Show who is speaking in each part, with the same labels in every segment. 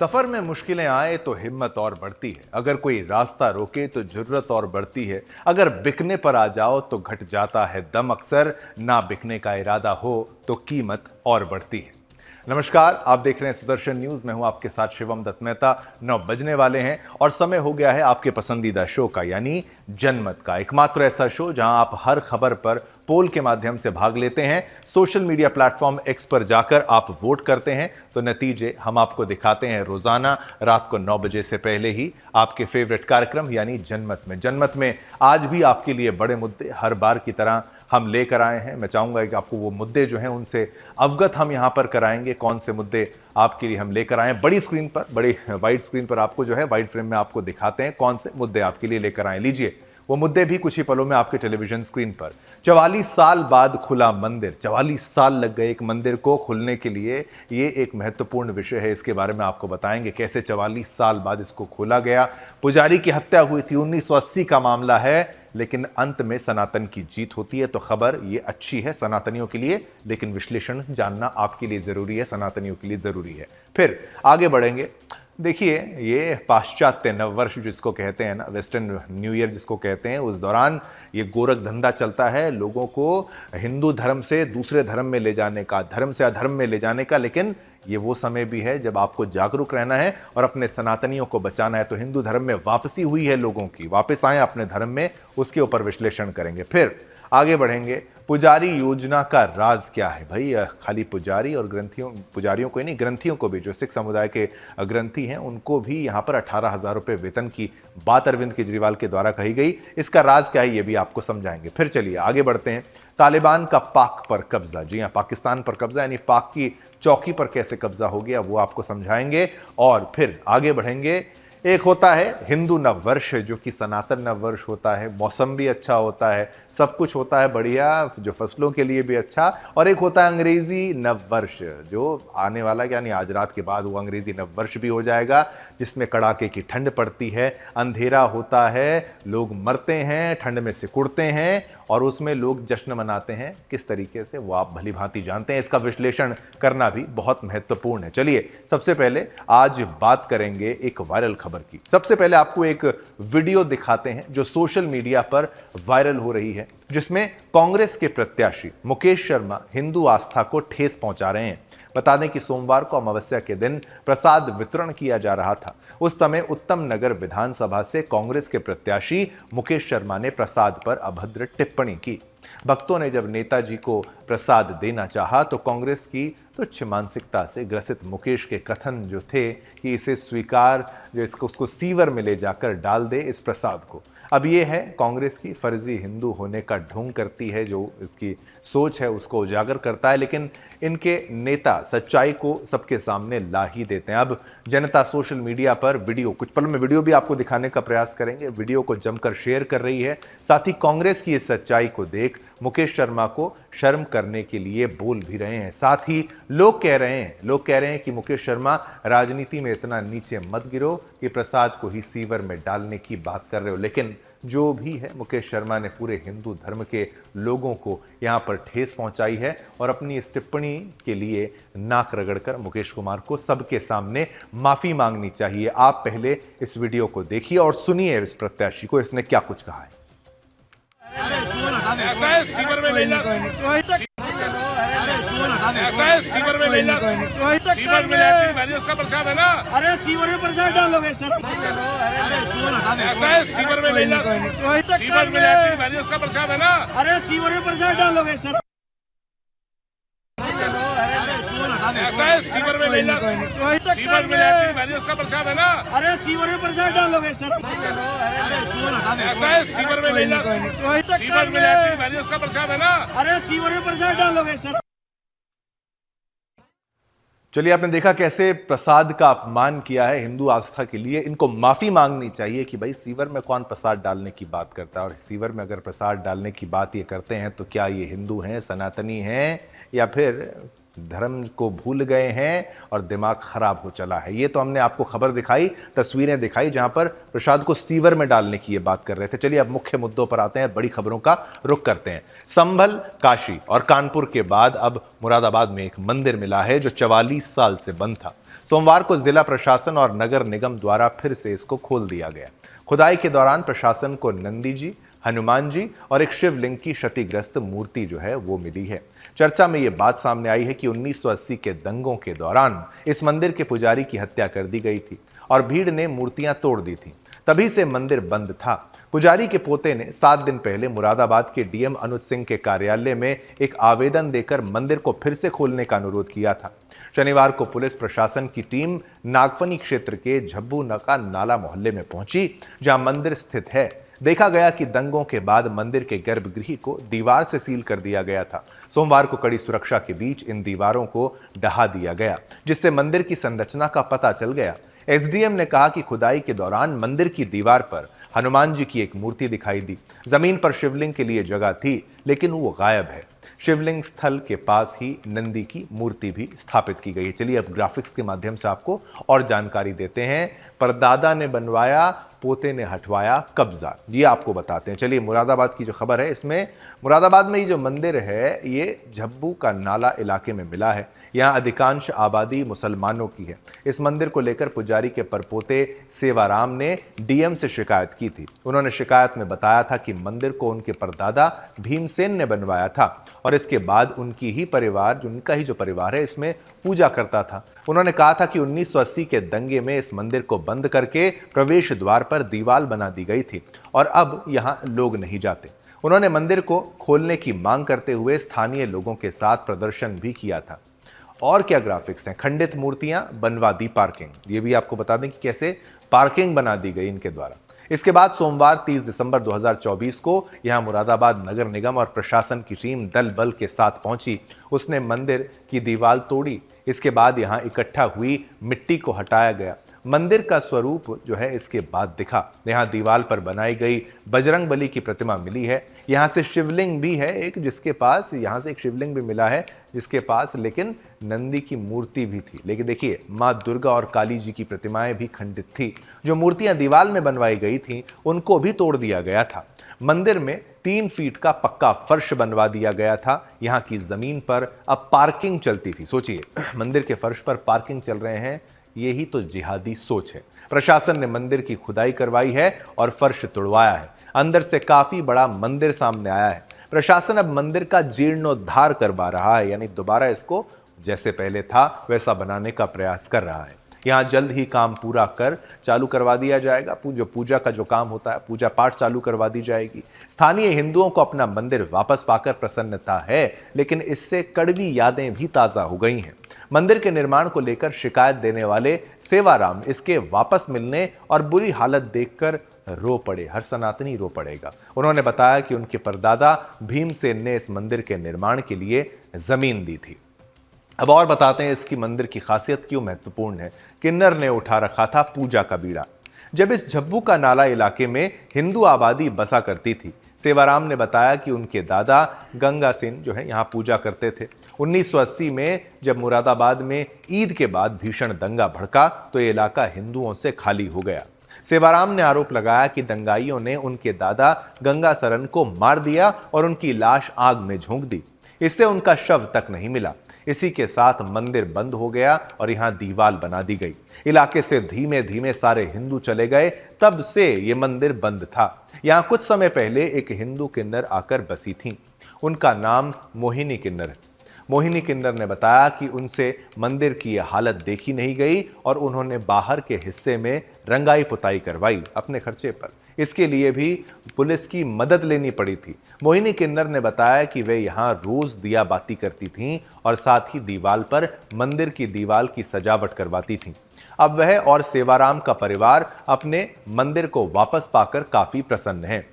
Speaker 1: सफर में मुश्किलें आए तो हिम्मत और बढ़ती है। अगर कोई रास्ता रोके तो जुर्रत और बढ़ती है। अगर बिकने पर आ जाओ तो घट जाता है दम। अक्सर ना बिकने का इरादा हो तो कीमत और बढ़ती है। नमस्कार, आप देख रहे हैं सुदर्शन न्यूज। मैं हूं आपके साथ शिवम दत्त मेहता। 9 बजने वाले हैं और समय हो गया है आपके पसंदीदा शो का, यानी जनमत का। एकमात्र ऐसा शो जहां आप हर खबर पर पोल के माध्यम से भाग लेते हैं। सोशल मीडिया प्लेटफॉर्म एक्स पर जाकर आप वोट करते हैं तो नतीजे हम आपको दिखाते हैं रोजाना रात को 9 बजे से पहले ही आपके फेवरेट कार्यक्रम यानी जनमत में। जनमत में आज भी आपके लिए बड़े मुद्दे हर बार की तरह हम लेकर आए हैं। मैं चाहूंगा कि आपको वो मुद्दे जो हैं उनसे अवगत हम यहां पर कराएंगे। कौन से मुद्दे आपके लिए हम लेकर आए, बड़ी स्क्रीन पर, बड़ी वाइड स्क्रीन पर आपको जो है वाइड फ्रेम में आपको दिखाते हैं कौन से मुद्दे आपके लिए लेकर आए। लीजिए वो मुद्दे भी कुछ ही पलों में आपके टेलीविजन स्क्रीन पर। 44 साल बाद खुला मंदिर। 44 साल लग गए एक मंदिर को खुलने के लिए। ये एक महत्वपूर्ण विषय है, इसके बारे में आपको बताएंगे कैसे 44 साल बाद इसको खोला गया। पुजारी की हत्या हुई थी, 1980 का मामला है, लेकिन अंत में सनातन की जीत होती है। तो खबर ये अच्छी है सनातनियों के लिए, लेकिन विश्लेषण जानना आपके लिए जरूरी है, सनातनियों के लिए जरूरी है। फिर आगे बढ़ेंगे। देखिए, ये पाश्चात्य नववर्ष जिसको कहते हैं ना, वेस्टर्न न्यू ईयर जिसको कहते हैं, उस दौरान ये गोरख धंधा चलता है लोगों को हिंदू धर्म से दूसरे धर्म में ले जाने का, धर्म से अधर्म में ले जाने का। लेकिन ये वो समय भी है जब आपको जागरूक रहना है और अपने सनातनियों को बचाना है। तो हिंदू धर्म में वापसी हुई है लोगों की, वापस आए अपने धर्म में, उसके ऊपर विश्लेषण करेंगे। फिर आगे बढ़ेंगे। पुजारी योजना का राज क्या है? भाई, खाली पुजारी और पुजारियों को ही नहीं, ग्रंथियों को भी, जो सिख समुदाय के ग्रंथी हैं, उनको भी यहां पर 18,000 रुपए वेतन की बात अरविंद केजरीवाल के द्वारा कही गई। इसका राज क्या है ये भी आपको समझाएंगे। फिर चलिए आगे बढ़ते हैं। तालिबान का पाक पर कब्जा। जी हां, पाकिस्तान पर कब्जा, यानी पाक की चौकी पर कैसे कब्जा हो गया वो आपको समझाएंगे। और फिर आगे बढ़ेंगे। एक होता है हिंदू नववर्ष, जो कि सनातन नववर्ष होता है, मौसम भी अच्छा होता है, सब कुछ होता है बढ़िया, जो फसलों के लिए भी अच्छा। और एक होता है अंग्रेजी नववर्ष, जो आने वाला, यानी आज रात के बाद वो अंग्रेजी नववर्ष भी हो जाएगा, जिसमें कड़ाके की ठंड पड़ती है, अंधेरा होता है, लोग मरते हैं, ठंड में सिकुड़ते हैं और उसमें लोग जश्न मनाते हैं। किस तरीके से वो आप भली भांति जानते हैं। इसका विश्लेषण करना भी बहुत महत्वपूर्ण है। चलिए सबसे पहले आज बात करेंगे एक वायरल खबर की। सबसे पहले आपको एक वीडियो दिखाते हैं जो सोशल मीडिया पर वायरल हो रही है, जिसमें कांग्रेस के प्रत्याशी मुकेश शर्मा हिंदू आस्था को ठेस पहुंचा रहे हैं। बता दें कि सोमवार को अमावस्या के दिन प्रसाद वितरण किया जा रहा था। उस समय उत्तम नगर विधानसभा से कांग्रेस के प्रत्याशी मुकेश शर्मा ने प्रसाद पर अभद्र टिप्पणी की। भक्तों ने जब नेताजी को प्रसाद देना चाहा तो कांग्रेस की तुच्छ मानसिकता से ग्रसित मुकेश के कथन जो थे कि इसे स्वीकार, जो उसको सीवर में ले जाकर डाल दे इस प्रसाद को। अब ये है कांग्रेस की फर्जी हिंदू होने का ढोंग करती है, जो इसकी सोच है उसको उजागर करता है, लेकिन इनके नेता सच्चाई को सबके सामने ला ही देते हैं। अब जनता सोशल मीडिया पर वीडियो, कुछ पल में वीडियो भी आपको दिखाने का प्रयास करेंगे, वीडियो को जमकर शेयर कर रही है। साथ ही कांग्रेस की इस सच्चाई को देख मुकेश शर्मा को शर्म करने के लिए बोल भी रहे हैं। साथ ही लोग कह रहे हैं कि मुकेश शर्मा राजनीति में इतना नीचे मत गिरो कि प्रसाद को ही सीवर में डालने की बात कर रहे हो। लेकिन जो भी है, मुकेश शर्मा ने पूरे हिंदू धर्म के लोगों को यहां पर ठेस पहुंचाई है और अपनी इस टिप्पणी के लिए नाक रगड़कर मुकेश कुमार को सबके सामने माफी मांगनी चाहिए। आप पहले इस वीडियो को देखिए और सुनिए इस प्रत्याशी को, इसने क्या कुछ कहा है।
Speaker 2: ऐसा है सीवर में ले जा, ऐसा है सीवर में ले जा, सीवर में ले उसका प्रसाद है ना।
Speaker 3: अरे सीवर में प्रसाद डालोगे सर।
Speaker 2: ऐसा है सीवर में ले जा, सीवर में उसका प्रसाद है ना।
Speaker 3: अरे सीवर में प्रसाद डालोगे सर।
Speaker 2: ऐसा है सीवर में ले जा, सीवर में उसका प्रसाद है ना।
Speaker 3: अरे सीवर में प्रसाद डालोगे सर।
Speaker 2: ऐसा है सीवर में ले जा, सीवर में उसका प्रसाद है ना।
Speaker 3: अरे सीवर में प्रसाद डालोगे सर।
Speaker 1: चलिए, आपने देखा कैसे प्रसाद का अपमान किया है हिंदू आस्था के लिए। इनको माफी मांगनी चाहिए कि भाई सीवर में कौन प्रसाद डालने की बात करता है, और सीवर में अगर प्रसाद डालने की बात ये करते हैं तो क्या ये हिंदू हैं, सनातनी हैं, या फिर धर्म को भूल गए हैं और दिमाग खराब हो चला है। ये तो हमने आपको खबर दिखाई, तस्वीरें दिखाई जहां पर प्रसाद को सीवर में डालने की ये बात कर रहे थे। चलिए अब मुख्य मुद्दों पर आते हैं, बड़ी खबरों का रुख करते हैं। संभल, काशी और कानपुर के बाद अब मुरादाबाद में एक मंदिर मिला है जो 44 साल से बंद था। सोमवार को जिला प्रशासन और नगर निगम द्वारा फिर से इसको खोल दिया गया। खुदाई के दौरान प्रशासन को नंदी जी, हनुमान जी और एक शिवलिंग की क्षतिग्रस्त मूर्ति जो है वो मिली है। चर्चा में ये बात सामने आई है कि 1980 के दंगों के दौरान इस मंदिर के पुजारी की हत्या कर दी गई थी और भीड़ ने मूर्तियां तोड़ दी थी। तभी से मंदिर बंद था। पुजारी के पोते ने 7 दिन पहले मुरादाबाद के डीएम अनुज सिंह के कार्यालय में एक आवेदन देकर मंदिर को फिर से खोलने का अनुरोध किया था। शनिवार को पुलिस प्रशासन की टीम नागफनी क्षेत्र के झब्बू नका नाला मोहल्ले में पहुंची, जहां मंदिर स्थित है। देखा गया कि दंगों के बाद मंदिर के गर्भगृह को दीवार से सील कर दिया गया था। सोमवार को कड़ी सुरक्षा के बीच इन दीवारों को ढहा दिया गया, जिससे मंदिर की संरचना का पता चल गया। एसडीएम ने कहा कि खुदाई के दौरान मंदिर की दीवार पर हनुमान जी की एक मूर्ति दिखाई दी। जमीन पर शिवलिंग के लिए जगह थी, लेकिन वो गायब है। शिवलिंग स्थल के पास ही नंदी की मूर्ति भी स्थापित की गई है। चलिए अब ग्राफिक्स के माध्यम से आपको और जानकारी देते हैं। परदादा ने बनवाया, पोते ने हटवाया कब्जा, ये आपको बताते हैं। चलिए मुरादाबाद की जो खबर है, इसमें मुरादाबाद में ये जो मंदिर है ये झब्बू का नाला इलाके में मिला है। यहाँ अधिकांश आबादी मुसलमानों की है। इस मंदिर को लेकर पुजारी के परपोते सेवाराम ने डीएम से शिकायत की थी। उन्होंने शिकायत में बताया था कि मंदिर को उनके परदादा भीमसेन ने बनवाया था और इसके बाद उनका ही जो परिवार है इसमें पूजा करता था। उन्होंने कहा था कि 1980 के दंगे में इस मंदिर को बंद करके प्रवेश द्वार पर दीवार बना दी गई थी और अब यहां लोग नहीं जाते। उन्होंने मंदिर को खोलने की मांग करते हुए स्थानीय लोगों के साथ प्रदर्शन भी किया था। और क्या ग्राफिक्स हैं, खंडित मूर्तियां बनवा दी पार्किंग, ये भी आपको बता दें कि कैसे पार्किंग बना दी गई इनके द्वारा। इसके बाद सोमवार 30 दिसंबर 2024 को यहां मुरादाबाद नगर निगम और प्रशासन की टीम दल बल के साथ पहुंची। उसने मंदिर की दीवार तोड़ी। इसके बाद यहां इकट्ठा हुई मिट्टी को हटाया गया। मंदिर का स्वरूप जो है इसके बाद दिखा। यहाँ दीवार पर बनाई गई बजरंग बली की प्रतिमा मिली है। यहाँ से शिवलिंग भी है एक, जिसके पास यहाँ से एक शिवलिंग भी मिला है जिसके पास लेकिन नंदी की मूर्ति भी थी। लेकिन देखिए माँ दुर्गा और काली जी की प्रतिमाएं भी खंडित थी। जो मूर्तियां दीवार में बनवाई गई थी उनको भी तोड़ दिया गया था। मंदिर में 3 फीट का पक्का फर्श बनवा दिया गया था। यहाँ की जमीन पर अब पार्किंग चलती थी। सोचिए मंदिर के फर्श पर पार्किंग चल रहे हैं, यही तो जिहादी सोच है। प्रशासन ने मंदिर की खुदाई करवाई है और फर्श तुड़वाया है। अंदर से काफी बड़ा मंदिर सामने आया है। प्रशासन अब मंदिर का जीर्णोद्धार करवा रहा है, यानी दोबारा इसको जैसे पहले था वैसा बनाने का प्रयास कर रहा है। यहाँ जल्द ही काम पूरा कर चालू करवा दिया जाएगा। पूजा का जो काम होता है, पूजा पाठ चालू करवा दी जाएगी। स्थानीय हिंदुओं को अपना मंदिर वापस पाकर प्रसन्नता है, लेकिन इससे कड़वी यादें भी ताजा हो गई हैं। मंदिर के निर्माण को लेकर शिकायत देने वाले सेवाराम इसके वापस मिलने और बुरी हालत देखकर रो पड़े। हर सनातनी रो पड़ेगा। उन्होंने बताया कि उनके परदादा भीमसेन ने इस मंदिर के निर्माण के लिए जमीन दी थी। अब और बताते हैं इसकी मंदिर की खासियत क्यों महत्वपूर्ण है। किन्नर ने उठा रखा था पूजा का बीड़ा। जब इस झब्बू का नाला इलाके में हिंदू आबादी बसा करती थी, सेवाराम ने बताया कि उनके दादा गंगा सिंह जो है यहाँ पूजा करते थे। 1980 में जब मुरादाबाद में ईद के बाद भीषण दंगा भड़का तो ये इलाका हिंदुओं से खाली हो गया। सेवाराम ने आरोप लगाया कि दंगाइयों ने उनके दादा गंगा सरन को मार दिया और उनकी लाश आग में झोंक दी। इससे उनका शव तक नहीं मिला। इसी के साथ मंदिर बंद हो गया और यहाँ दीवार बना दी गई। इलाके से धीमे धीमे सारे हिंदू चले गए। तब से ये मंदिर बंद था। यहाँ कुछ समय पहले एक हिंदू किन्नर आकर बसी थी। उनका नाम मोहिनी किन्नर है। मोहिनी किन्नर ने बताया कि उनसे मंदिर की यह हालत देखी नहीं गई और उन्होंने बाहर के हिस्से में रंगाई पुताई करवाई अपने खर्चे पर। इसके लिए भी पुलिस की मदद लेनी पड़ी थी। मोहिनी किन्नर ने बताया कि वे यहाँ रोज दिया बाती करती थीं और साथ ही दीवार पर मंदिर की दीवार की सजावट करवाती थीं। अब वह और सेवाराम का परिवार अपने मंदिर को वापस पाकर काफी प्रसन्न हैं।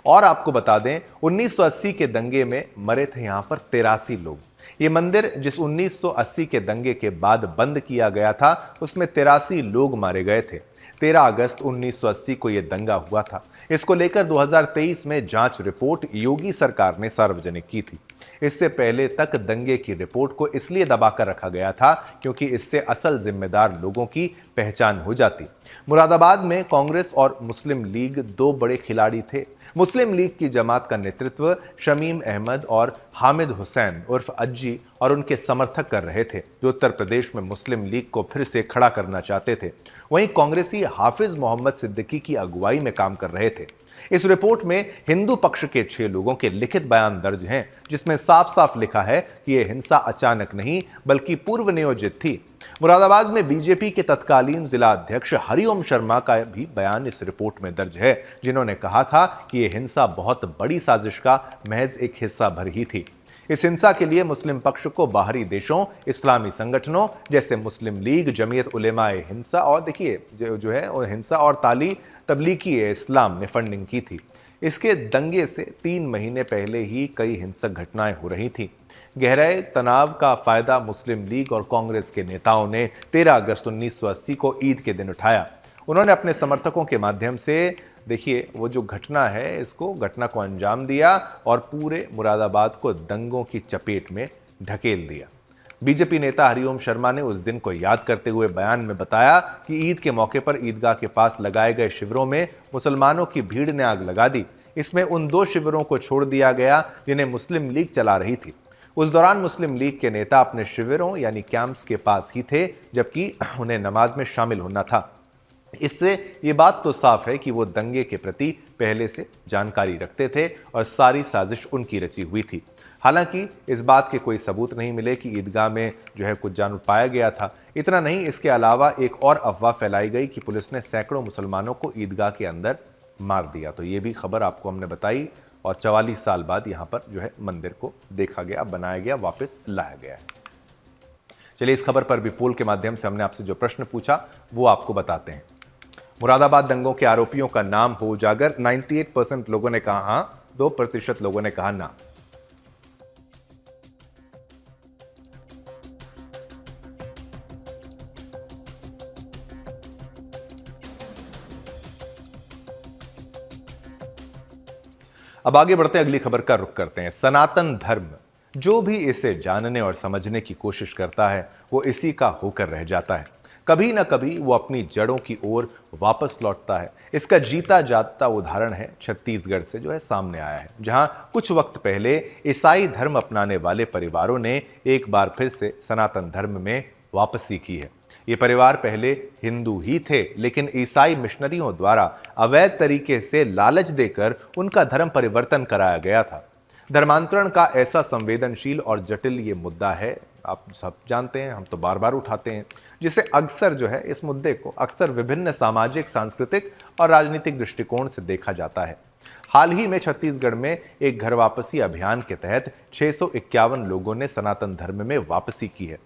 Speaker 1: और आपको बता दें 1980 के दंगे में मरे थे यहाँ पर 83 लोग। ये मंदिर जिस 1980 के दंगे के बाद बंद किया गया था उसमें 83 लोग मारे गए थे। 13 अगस्त 1980 को यह दंगा हुआ था। इसको लेकर 2023 में जांच रिपोर्ट योगी सरकार ने सार्वजनिक की थी। इससे पहले तक दंगे की रिपोर्ट को इसलिए दबाकर रखा गया था क्योंकि इससे असल जिम्मेदार लोगों की पहचान हो जाती। मुरादाबाद में कांग्रेस और मुस्लिम लीग 2 बड़े खिलाड़ी थे। मुस्लिम लीग की जमात का नेतृत्व शमीम अहमद और हामिद हुसैन उर्फ अज्जी और उनके समर्थक कर रहे थे, जो उत्तर प्रदेश में मुस्लिम लीग को फिर से खड़ा करना चाहते थे। वहीं कांग्रेसी हाफिज मोहम्मद सिद्दीकी की अगुवाई में काम कर रहे थे। इस रिपोर्ट में हिंदू पक्ष के 6 लोगों के लिखित बयान दर्ज हैं, जिसमें साफ साफ लिखा है कि यह हिंसा अचानक नहीं बल्कि पूर्व नियोजित थी। मुरादाबाद में बीजेपी के तत्कालीन जिला अध्यक्ष हरिओम शर्मा का भी बयान इस रिपोर्ट में दर्ज है, जिन्होंने कहा था कि यह हिंसा बहुत बड़ी साजिश का महज एक हिस्सा भर ही थी। इस हिंसा के लिए मुस्लिम पक्ष को बाहरी देशों, इस्लामी संगठनों जैसे मुस्लिम लीग, जमीयत उलेमाए हिंसा और देखिए जो है और हिंसा और तबलीगी इस्लाम ने फंडिंग की थी। इसके दंगे से 3 महीने पहले ही कई हिंसक घटनाएं हो रही थीं। गहरे तनाव का फायदा मुस्लिम लीग और कांग्रेस के नेताओं ने 13 अगस्त 1980 को ईद के दिन उठाया। उन्होंने अपने समर्थकों के माध्यम से देखिए वो जो घटना को अंजाम दिया और पूरे मुरादाबाद को दंगों की चपेट में ढकेल दिया। बीजेपी नेता हरिओम शर्मा ने उस दिन को याद करते हुए बयान में बताया कि ईद के मौके पर ईदगाह के पास लगाए गए शिविरों में मुसलमानों की भीड़ ने आग लगा दी। इसमें उन 2 शिविरों को छोड़ दिया गया जिन्हें मुस्लिम लीग चला रही थी। उस दौरान मुस्लिम लीग के नेता अपने शिविरों यानी कैंप्स के पास ही थे, जबकि उन्हें नमाज में शामिल होना था। इससे ये बात तो साफ है कि वो दंगे के प्रति पहले से जानकारी रखते थे और सारी साजिश उनकी रची हुई थी। हालांकि इस बात के कोई सबूत नहीं मिले कि ईदगाह में कुछ जानवर पाया गया था। इतना नहीं, इसके अलावा एक और अफवाह फैलाई गई कि पुलिस ने सैकड़ों मुसलमानों को ईदगाह के अंदर मार दिया। तो ये भी खबर आपको हमने बताई और 44 साल बाद यहाँ पर मंदिर को देखा गया, बनाया गया, वापस लाया गया है। चलिए, इस खबर पर भी पोल के माध्यम से हमने आपसे जो प्रश्न पूछा वो आपको बताते हैं। मुरादाबाद दंगों के आरोपियों का नाम हो उजागर। 98% लोगों ने कहा हाँ, 2% लोगों ने कहा ना। अब आगे बढ़ते हैं, अगली खबर का रुख करते हैं। सनातन धर्म, जो भी इसे जानने और समझने की कोशिश करता है वो इसी का होकर रह जाता है। कभी ना कभी वो अपनी जड़ों की ओर वापस लौटता है। इसका जीता जागता उदाहरण है छत्तीसगढ़ से सामने आया है, जहां कुछ वक्त पहले ईसाई धर्म अपनाने वाले परिवारों ने एक बार फिर से सनातन धर्म में वापसी की है। ये परिवार पहले हिंदू ही थे, लेकिन ईसाई मिशनरियों द्वारा अवैध तरीके से लालच देकर उनका धर्म परिवर्तन कराया गया था। धर्मांतरण का ऐसा संवेदनशील और जटिल ये मुद्दा है, आप सब जानते हैं, हम तो बार बार उठाते हैं, जिसे अक्सर इस मुद्दे को अक्सर विभिन्न सामाजिक, सांस्कृतिक और राजनीतिक दृष्टिकोण से देखा जाता है। हाल ही में छत्तीसगढ़ में एक घर वापसी अभियान के तहत 651 लोगों ने सनातन धर्म में वापसी की है।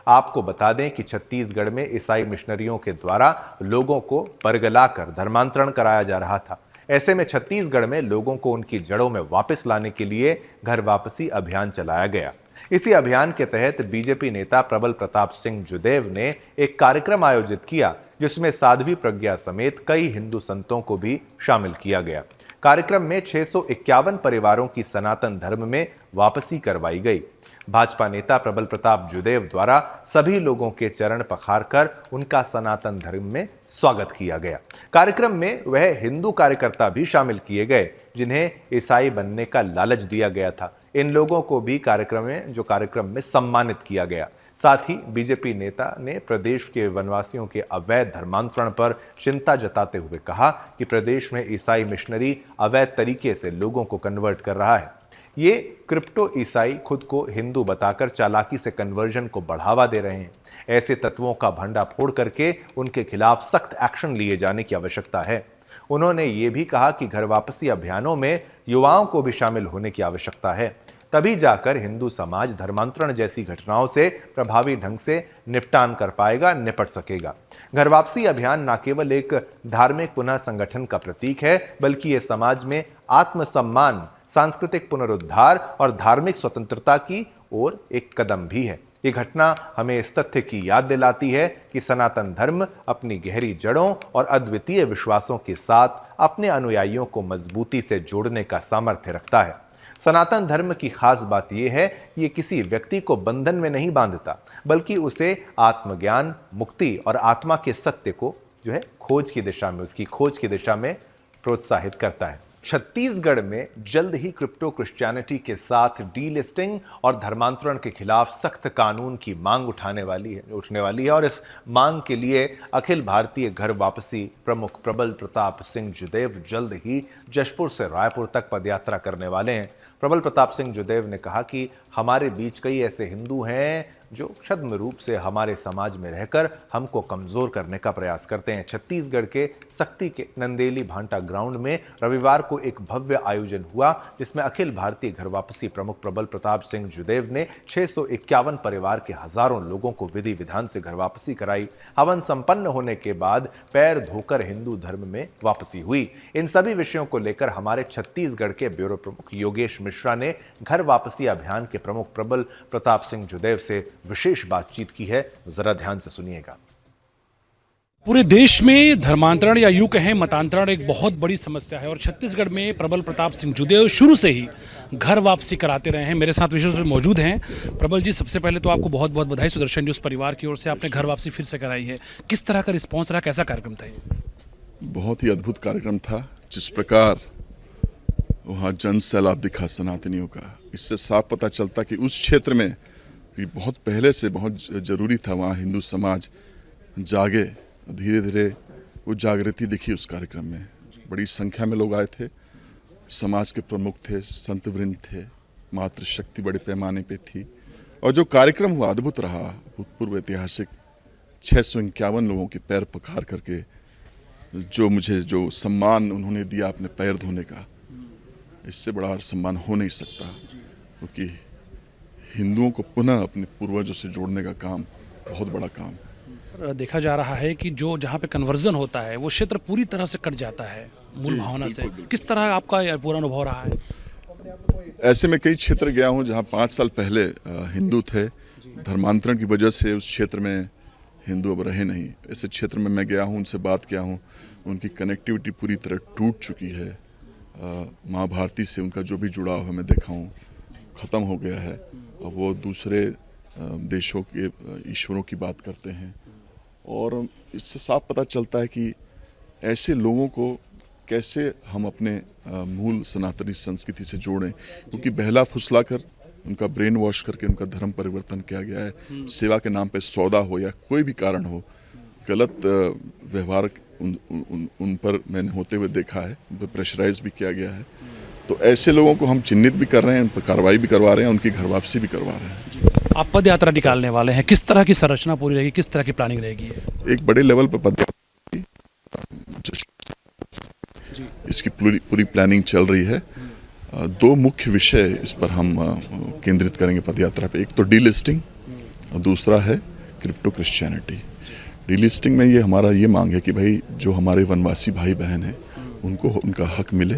Speaker 1: आपको बता दें कि छत्तीसगढ़ में ईसाई मिशनरियों के द्वारा लोगों को परगलाकर धर्मांतरण कराया जा रहा था। ऐसे में छत्तीसगढ़ में लोगों को उनकी जड़ों में वापस लाने के लिए घर वापसी अभियान चलाया गया। इसी अभियान के तहत बीजेपी नेता प्रबल प्रताप सिंह जुदेव ने एक कार्यक्रम आयोजित किया, जिसमें साध्वी प्रज्ञा समेत कई हिंदू संतों को भी शामिल किया गया। कार्यक्रम में 651 परिवारों की सनातन धर्म में वापसी करवाई गई। भाजपा नेता प्रबल प्रताप जुदेव द्वारा सभी लोगों के चरण पखारकर उनका सनातन धर्म में स्वागत किया गया। कार्यक्रम में वह हिंदू कार्यकर्ता भी शामिल किए गए जिन्हें ईसाई बनने का लालच दिया गया था। इन लोगों को भी कार्यक्रम में सम्मानित किया गया। साथ ही बीजेपी नेता ने प्रदेश के वनवासियों के अवैध धर्मांतरण पर चिंता जताते हुए कहा कि प्रदेश में ईसाई मिशनरी अवैध तरीके से लोगों को कन्वर्ट कर रहा है। ये क्रिप्टो ईसाई खुद को हिंदू बताकर चालाकी से कन्वर्जन को बढ़ावा दे रहे हैं। ऐसे तत्वों का भंडाफोड़ करके उनके खिलाफ सख्त एक्शन लिए जाने की आवश्यकता है। उन्होंने ये भी कहा कि घर वापसी अभियानों में युवाओं को भी शामिल होने की आवश्यकता है, तभी जाकर हिंदू समाज धर्मांतरण जैसी घटनाओं से प्रभावी ढंग से निपट सकेगा। घर वापसी अभियान न केवल एक धार्मिक पुनः संगठन का प्रतीक है, बल्कि ये समाज में आत्मसम्मान, सांस्कृतिक पुनरुद्धार और धार्मिक स्वतंत्रता की ओर एक कदम भी है। ये घटना हमें इस तथ्य की याद दिलाती है कि सनातन धर्म अपनी गहरी जड़ों और अद्वितीय विश्वासों के साथ अपने अनुयायियों को मजबूती से जोड़ने का सामर्थ्य रखता है। सनातन धर्म की खास बात यह है कि ये किसी व्यक्ति को बंधन में नहीं बांधता, बल्कि उसे आत्मज्ञान, मुक्ति और आत्मा के सत्य को उसकी खोज की दिशा में प्रोत्साहित करता है। छत्तीसगढ़ में जल्द ही क्रिप्टो क्रिश्चियनिटी के साथ डीलिस्टिंग और धर्मांतरण के खिलाफ सख्त कानून की मांग उठने वाली है और इस मांग के लिए अखिल भारतीय घर वापसी प्रमुख प्रबल प्रताप सिंह जुदेव जल्द ही जशपुर से रायपुर तक पदयात्रा करने वाले हैं। प्रबल प्रताप सिंह जुदेव ने कहा कि हमारे बीच कई ऐसे हिंदू हैं जो छद्म रूप से हमारे समाज में रहकर हमको कमजोर करने का प्रयास करते हैं। छत्तीसगढ़ के सक्ती के नंदेली भांटा ग्राउंड में रविवार को एक भव्य आयोजन हुआ जिसमें अखिल भारतीय घर वापसी प्रमुख प्रबल प्रताप सिंह जुदेव ने 651 परिवार के हजारों लोगों को विधि विधान से घर वापसी कराई। हवन संपन्न होने के बाद पैर धोकर हिंदू धर्म में वापसी हुई। इन सभी विषयों को लेकर हमारे छत्तीसगढ़ के ब्यूरो प्रमुख योगेश मिश्रा ने घर वापसी अभियान के प्रमुख प्रबल प्रताप सिंह जुदेव से विशेष बातचीत की है। जरा ध्यान से सुनिएगा।
Speaker 4: पूरे देश में धर्मांतरण या यूं कहें मतांतरण एक बहुत बड़ी समस्या है और छत्तीसगढ़ में प्रबल प्रताप सिंह जुदेव शुरू से ही घर वापसी कराते रहे हैं। मेरे साथ विशेष रूप से मौजूद हैं प्रबल जी। सबसे पहले तो आपको बहुत बहुत बधाई। सुदर्शन न्यूज़ परिवार की ओर से आपने घर वापसी फिर से कराई है, किस तरह का रिस्पॉन्स रहा, कैसा कार्यक्रम था ये?
Speaker 5: बहुत ही अद्भुत कार्यक्रम था। जिस प्रकार वहाँ जन सैलाब दिखा सनातनियों का, इससे साफ पता चलता कि उस क्षेत्र में बहुत पहले से बहुत ज़रूरी था वहाँ हिंदू समाज जागे। धीरे धीरे वो जागृति दिखी उस कार्यक्रम में। बड़ी संख्या में लोग आए थे, समाज के प्रमुख थे, संत वृंद थे, मातृशक्ति बड़े पैमाने पे थी और जो कार्यक्रम हुआ अद्भुत रहा, भूतपूर्व ऐतिहासिक। 651 लोगों के पैर पखार करके जो सम्मान उन्होंने दिया अपने पैर धोने का, इससे बड़ा सम्मान हो नहीं सकता। क्योंकि हिंदुओं को पुनः अपने पूर्वजों से जोड़ने का काम बहुत बड़ा काम है।
Speaker 4: देखा जा रहा है कि जो जहाँ पे कन्वर्जन होता है वो क्षेत्र पूरी तरह से कट जाता है मूल भावना से। किस तरह आपका पूरा अनुभव रहा है?
Speaker 5: ऐसे में कई क्षेत्र गया हूँ जहाँ 5 साल पहले हिंदू थे, धर्मांतरण की वजह से उस क्षेत्र में हिंदू अब रहे नहीं। ऐसे क्षेत्र में मैं गया हूँ, उनसे बात किया हूँ, उनकी कनेक्टिविटी पूरी तरह टूट चुकी है। माँ भारती से उनका जो भी जुड़ाव है मैं देखा हूँ ख़त्म हो गया है। अब वो दूसरे देशों के ईश्वरों की बात करते हैं और इससे साफ पता चलता है कि ऐसे लोगों को कैसे हम अपने मूल सनातनी संस्कृति से जोड़ें। क्योंकि बहला फुसला कर उनका ब्रेन वॉश करके उनका धर्म परिवर्तन किया गया है। सेवा के नाम पे सौदा हो या कोई भी कारण हो, गलत व्यवहार उन पर मैंने होते हुए देखा है, उन पर प्रेशराइज भी किया गया है। तो ऐसे लोगों को हम चिन्हित भी कर रहे हैं, उन पर कार्रवाई भी करवा रहे हैं, उनकी घर वापसी भी करवा रहे हैं।
Speaker 4: आप पद यात्रा निकालने वाले हैं, किस तरह की संरचना पूरी रहेगी, किस तरह की प्लानिंग रहेगी?
Speaker 5: एक बड़े लेवल पर पद यात्रा, इसकी पूरी प्लानिंग चल रही है। 2 मुख्य विषय इस पर हम केंद्रित करेंगे पद यात्रा पे। एक तो डीलिस्टिंग और दूसरा है क्रिप्टो क्रिश्चियनिटी। डीलिस्टिंग में ये मांग है कि भाई जो हमारे वनवासी भाई बहन हैं उनको उनका हक मिले,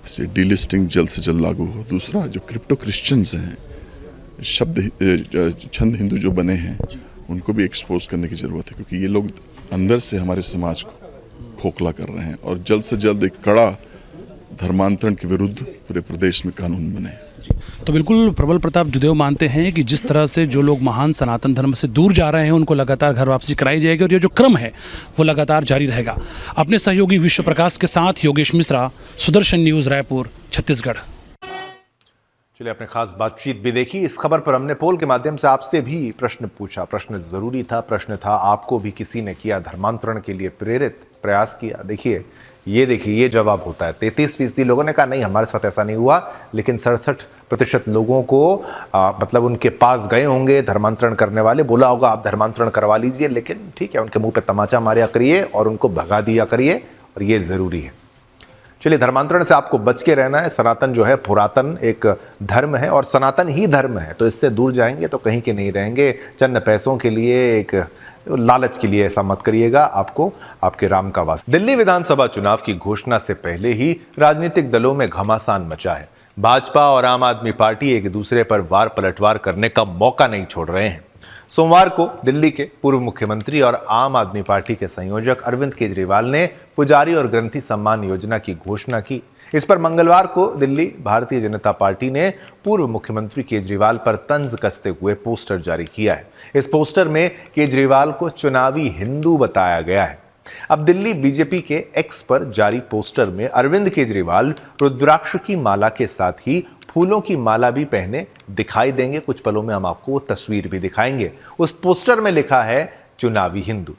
Speaker 5: इससे डीलिस्टिंग जल्द से जल्द लागू हो। दूसरा जो क्रिप्टो क्रिश्चियंस हैं, छंद हिंदू जो बने हैं, उनको भी एक्सपोज करने की ज़रूरत है क्योंकि ये लोग अंदर से हमारे समाज को खोखला कर रहे हैं और जल्द से जल्द एक कड़ा धर्मांतरण के विरुद्ध पूरे प्रदेश में कानून बने।
Speaker 4: तो बिल्कुल प्रबल प्रताप जुदेव मानते हैं कि जिस तरह से जो लोग महान सनातन धर्म से दूर जा रहे हैं उनको लगातार घर वापसी कराई जाएगी और ये जो क्रम है वो लगातार जारी रहेगा। अपने सहयोगी विश्व प्रकाश के साथ योगेश मिश्रा, सुदर्शन न्यूज़, रायपुर, छत्तीसगढ़।
Speaker 1: चलिए, आपने खास बातचीत भी देखी। इस खबर पर हमने पोल के माध्यम से आपसे भी प्रश्न पूछा। प्रश्न जरूरी था, प्रश्न था आपको भी किसी ने किया धर्मांतरण के लिए प्रेरित, प्रयास किया? देखिए ये जवाब होता है। 33% लोगों ने कहा नहीं हमारे साथ ऐसा नहीं हुआ, लेकिन 67% लोगों को मतलब उनके पास गए होंगे धर्मांतरण करने वाले, बोला होगा आप धर्मांतरण करवा लीजिए, लेकिन ठीक है उनके मुंह पे तमाचा मारा करिए और उनको भगा दिया करिए, और ये जरूरी है। चलिए, धर्मांतरण से आपको बच के रहना है। सनातन जो है पुरातन एक धर्म है और सनातन ही धर्म है, तो इससे दूर जाएंगे तो कहीं के नहीं रहेंगे। चंद पैसों के लिए, एक लालच के लिए ऐसा मत करिएगा, आपको आपके राम का वास्ता। दिल्ली विधानसभा चुनाव की घोषणा से पहले ही राजनीतिक दलों में घमासान मचा है। भाजपा और आम आदमी पार्टी एक दूसरे पर वार पलटवार करने का मौका नहीं छोड़ रहे हैं। सोमवार को दिल्ली के पूर्व मुख्यमंत्री और आम आदमी पार्टी के संयोजक अरविंद केजरीवाल ने पुजारी और ग्रंथी सम्मान योजना की घोषणा की। इस पर मंगलवार को दिल्ली भारतीय जनता पार्टी ने पूर्व मुख्यमंत्री केजरीवाल पर तंज कसते हुए पोस्टर जारी किया है। इस पोस्टर में केजरीवाल को चुनावी हिंदू बताया गया है। अब दिल्ली बीजेपी के एक्स पर जारी पोस्टर में अरविंद केजरीवाल रुद्राक्ष की माला के साथ ही फूलों की माला भी पहने दिखाई देंगे। कुछ पलों में हम आपको वो तस्वीर भी दिखाएंगे। उस पोस्टर में लिखा है चुनावी हिंदू।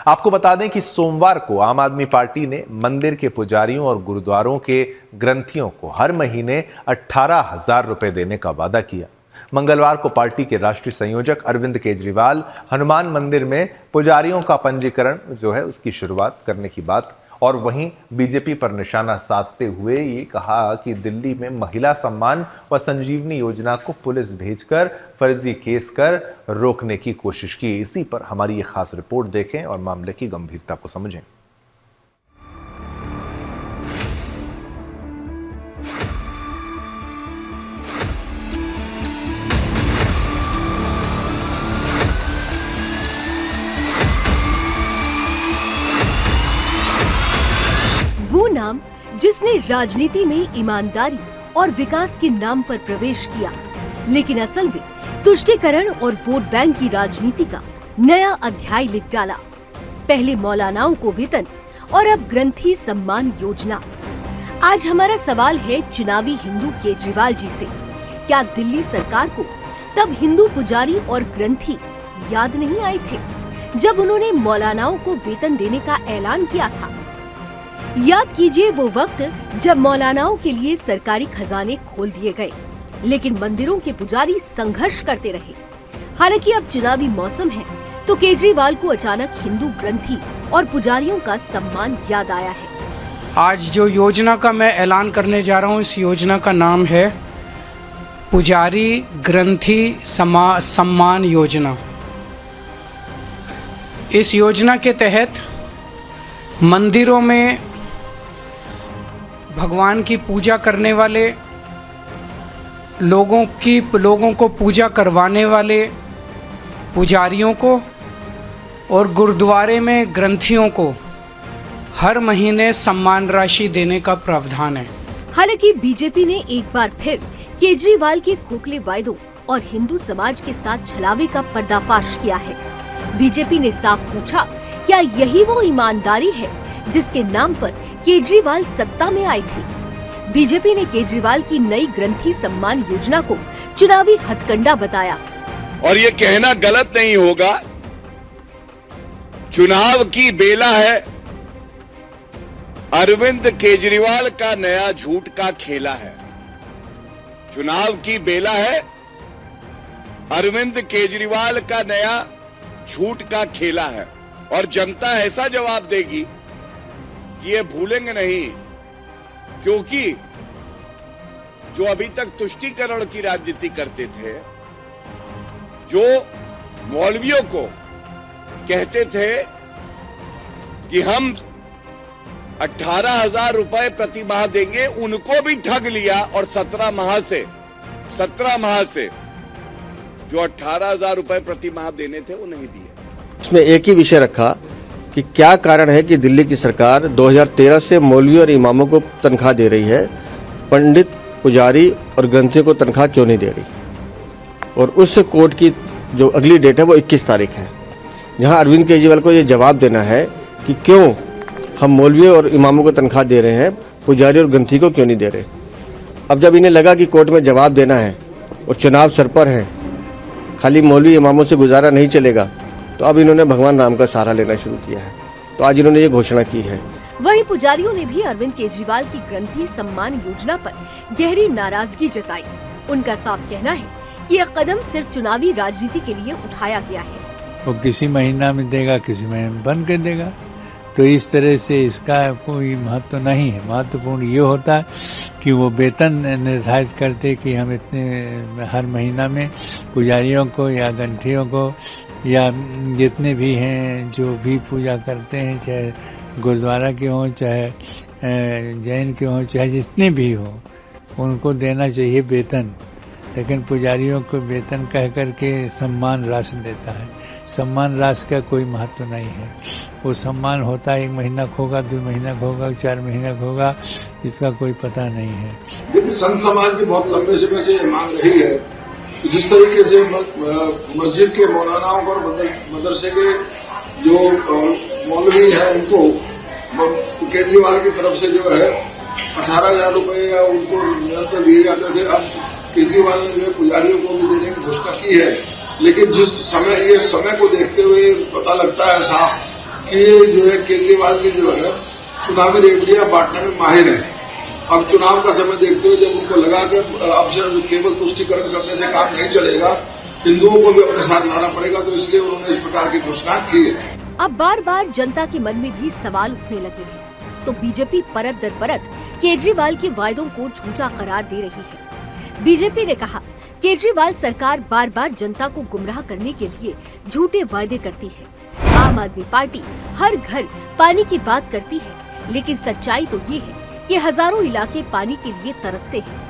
Speaker 1: आपको बता दें कि सोमवार को आम आदमी पार्टी ने मंदिर के पुजारियों और गुरुद्वारों के ग्रंथियों को हर महीने 18,000 रुपए देने का वादा किया। मंगलवार को पार्टी के राष्ट्रीय संयोजक अरविंद केजरीवाल हनुमान मंदिर में पुजारियों का पंजीकरण जो है उसकी शुरुआत करने की बात, और वहीं बीजेपी पर निशाना साधते हुए ये कहा कि दिल्ली में महिला सम्मान व संजीवनी योजना को पुलिस भेजकर फर्जी केस कर रोकने की कोशिश की। इसी पर हमारी ये खास रिपोर्ट देखें और मामले की गंभीरता को समझें।
Speaker 6: वो नाम जिसने राजनीति में ईमानदारी और विकास के नाम पर प्रवेश किया, लेकिन असल में तुष्टीकरण और वोट बैंक की राजनीति का नया अध्याय लिख डाला। पहले मौलानाओं को वेतन और अब ग्रंथी सम्मान योजना। आज हमारा सवाल है चुनावी हिंदू केजरीवाल जी से, क्या दिल्ली सरकार को तब हिंदू पुजारी और ग्रंथी याद नहीं आए थे जब उन्होंने मौलानाओं को वेतन देने का ऐलान किया था? याद कीजिए वो वक्त जब मौलानाओं के लिए सरकारी खजाने खोल दिए गए, लेकिन मंदिरों के पुजारी संघर्ष करते रहे। हालांकि अब चुनावी मौसम है तो केजरीवाल को अचानक हिंदू ग्रंथी और पुजारियों का सम्मान याद आया है।
Speaker 7: आज जो योजना का मैं ऐलान करने जा रहा हूँ, इस योजना का नाम है पुजारी ग्रंथी सम्मान योजना। इस योजना के तहत मंदिरों में भगवान की पूजा करने वाले लोगों को पूजा करवाने वाले पुजारियों को और गुरुद्वारे में ग्रंथियों को हर महीने सम्मान राशि देने का प्रावधान है।
Speaker 6: हालांकि बीजेपी ने एक बार फिर केजरीवाल के खोखले वायदों और हिंदू समाज के साथ छलावे का पर्दाफाश किया है। बीजेपी ने साफ पूछा, क्या यही वो ईमानदारी है जिसके नाम पर केजरीवाल सत्ता में आए थे? बीजेपी ने केजरीवाल की नई ग्रंथी सम्मान योजना को चुनावी हथकंडा बताया।
Speaker 8: और ये कहना गलत नहीं होगा, चुनाव की बेला है, अरविंद केजरीवाल का नया झूठ का खेला है। चुनाव की बेला है, अरविंद केजरीवाल का नया झूठ का खेला है, और जनता ऐसा जवाब देगी कि ये भूलेंगे नहीं, क्योंकि जो अभी तक तुष्टीकरण की राजनीति करते थे, जो मौलवियों को कहते थे कि हम 18,000 रुपए प्रति माह देंगे, उनको भी ठग लिया और 17 माह से जो 18,000 रुपए प्रति माह देने थे वो नहीं दिए।
Speaker 9: इसमें एक ही विषय रखा कि क्या कारण है कि दिल्ली की सरकार 2013 से मौलवी और इमामों को तनख्वाह दे रही है, पंडित, पुजारी और ग्रंथियों को तनख्वाह क्यों नहीं दे रही। और उस कोर्ट की जो अगली डेट है वो 21 तारीख है, जहां अरविंद केजरीवाल को ये जवाब देना है कि क्यों हम मौलवी और इमामों को तनख्वाह दे रहे हैं, पुजारी और ग्रंथी को क्यों नहीं दे रहे। अब जब इन्हें लगा कि कोर्ट में जवाब देना है और चुनाव सर पर है, खाली मौलवी इमामों से गुजारा नहीं चलेगा, तो अब इन्होंने भगवान राम का सहारा लेना शुरू किया है। तो आज इन्होंने ये घोषणा की है।
Speaker 6: वहीं पुजारियों ने भी अरविंद केजरीवाल की ग्रंथी सम्मान योजना पर गहरी नाराजगी जताई। उनका साफ कहना है कि यह कदम सिर्फ चुनावी राजनीति के लिए उठाया गया है।
Speaker 10: वो किसी महीना में देगा, किसी महीने में बंद कर देगा, तो इस तरह से इसका कोई महत्व नहीं है। महत्वपूर्ण ये होता है कि वो वेतन निर्धारित करते कि हम इतने हर महीना में पुजारियों को या ग्रंथियों को या जितने भी हैं जो भी पूजा करते हैं, चाहे गुरुद्वारा के हों, चाहे जैन के हों, चाहे जितने भी हों, उनको देना चाहिए वेतन। लेकिन पुजारियों को वेतन कह करके सम्मान राशि देता है। सम्मान राशि का कोई महत्व नहीं है। वो सम्मान होता है 1 महीना का होगा, 2 महीना का होगा, 4 महीना का होगा, इसका कोई पता नहीं है।
Speaker 11: लेकिन संत समाज की बहुत लंबे समय से मांग रही है कि जिस तरीके से मस्जिद के मौलानाओं और मदरसे के जो मौलवी हैं उनको केजरीवाल की तरफ से जो है 18,000 रुपए या उनको निरंतर दिए जाते थे। अब केजरीवाल ने जो है पुजारियों को भी देने की घोषणा की है, लेकिन जिस समय ये समय को देखते हुए पता लगता है साफ कि जो है केजरीवाल की जो है चुनावी रेवड़ियां बांटने में माहिर है। अब चुनाव का समय देखते हुए जब उनको लगा कि अब से केवल तुष्टीकरण करने से काम नहीं चलेगा, हिंदुओं को भी अपने साथ लाना पड़ेगा, तो इसलिए उन्होंने इस प्रकार की घोषणा की है।
Speaker 6: अब बार बार जनता के मन में भी सवाल उठने लगे हैं, तो बीजेपी परत दर परत केजरीवाल के वायदों को झूठा करार दे रही है। बीजेपी ने कहा, केजरीवाल सरकार बार बार जनता को गुमराह करने के लिए झूठे वायदे करती है। आम आदमी पार्टी हर घर पानी की बात करती है, लेकिन सच्चाई तो ये है कि हजारों इलाके पानी के लिए तरसते हैं।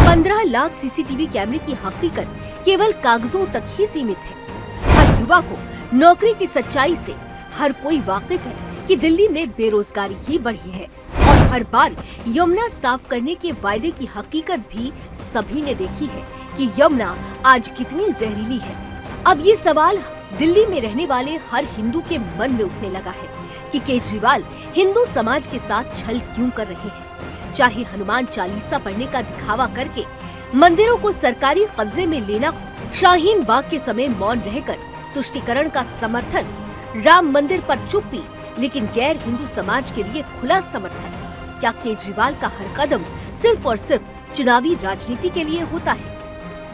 Speaker 6: 15 लाख सीसीटीवी कैमरे की हकीकत केवल कागजों तक ही सीमित है। हर युवा को नौकरी की सच्चाई से हर कोई वाकिफ है कि दिल्ली में बेरोजगारी ही बढ़ी है, और हर बार यमुना साफ करने के वायदे की हकीकत भी सभी ने देखी है कि यमुना आज कितनी जहरीली है। अब ये सवाल दिल्ली में रहने वाले हर हिंदू के मन में उठने लगा है कि केजरीवाल हिंदू समाज के साथ छल क्यों कर रहे हैं। चाहे हनुमान चालीसा पढ़ने का दिखावा करके मंदिरों को सरकारी कब्जे में लेना हो, शाहीन बाग के समय मौन रहकर तुष्टीकरण का समर्थन, राम मंदिर पर चुप्पी लेकिन गैर हिंदू समाज के लिए खुला समर्थन, क्या केजरीवाल का हर कदम सिर्फ और सिर्फ चुनावी राजनीति के लिए होता है?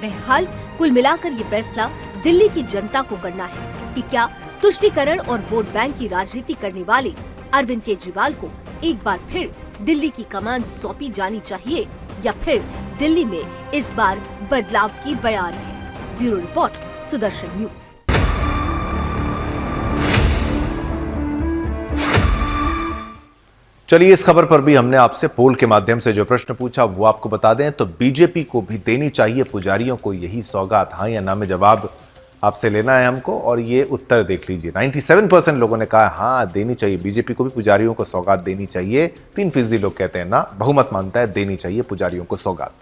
Speaker 6: बहरहाल कुल मिलाकर ये फैसला दिल्ली की जनता को करना है कि क्या तुष्टीकरण और वोट बैंक की राजनीति करने वाले अरविंद केजरीवाल को एक बार फिर दिल्ली की कमान सौंपी जानी चाहिए, या फिर दिल्ली में इस बार बदलाव की बयार है। Bureau report, Sudarshan news.
Speaker 1: चलिए, इस खबर पर भी हमने आपसे पोल के माध्यम से जो प्रश्न पूछा वो आपको बता दें, तो बीजेपी को भी देनी चाहिए पुजारियों को यही सौगात, हाँ या ना में जवाब आपसे लेना है हमको, और ये उत्तर देख लीजिए। 97% लोगों ने कहा हाँ देनी चाहिए, बीजेपी को भी पुजारियों को सौगात देनी चाहिए। 3% लोग कहते हैं ना, बहुमत मानता है देनी चाहिए पुजारियों को सौगात।